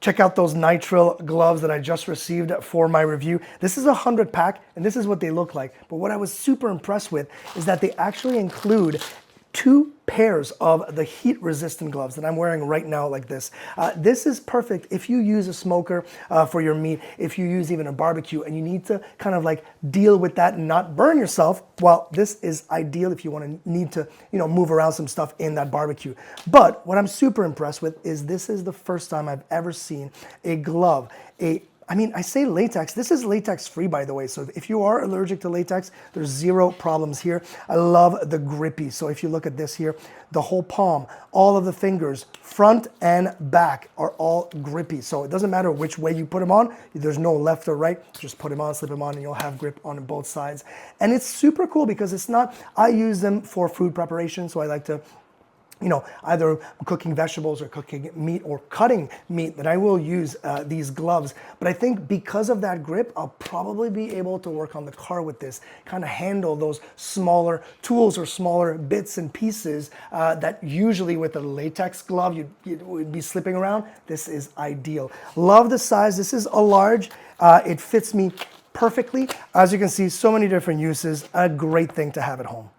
Check out those nitrile gloves that I just received for my review. This is a 100 pack, and this is what they look like. But what I was super impressed with is that they actually include 2 pairs of the heat resistant gloves that I'm wearing right now like this. This is perfect if you use a smoker for your meat, if you use even a barbecue and you need to kind of like deal with that and not burn yourself. Well, this is ideal if you need to move around some stuff in that barbecue. But what I'm super impressed with is this is the first time I've ever seen a glove, I say latex. This is latex free, by the way. So if you are allergic to latex, there's 0 problems here. I love the grippy. So if you look at this here, the whole palm, all of the fingers, front and back are all grippy. So it doesn't matter which way you put them on. There's no left or right. Just put them on, slip them on, and you'll have grip on both sides. And it's super cool because it's not, I use them for food preparation. So I like to either cooking vegetables or cooking meat or cutting meat, that I will use these gloves. But I think because of that grip, I'll probably be able to work on the car with this, kind of handle those smaller tools or smaller bits and pieces that usually with a latex glove you would be slipping around. This is ideal. Love the size. This is a large. It fits me perfectly. As you can see, so many different uses. A great thing to have at home.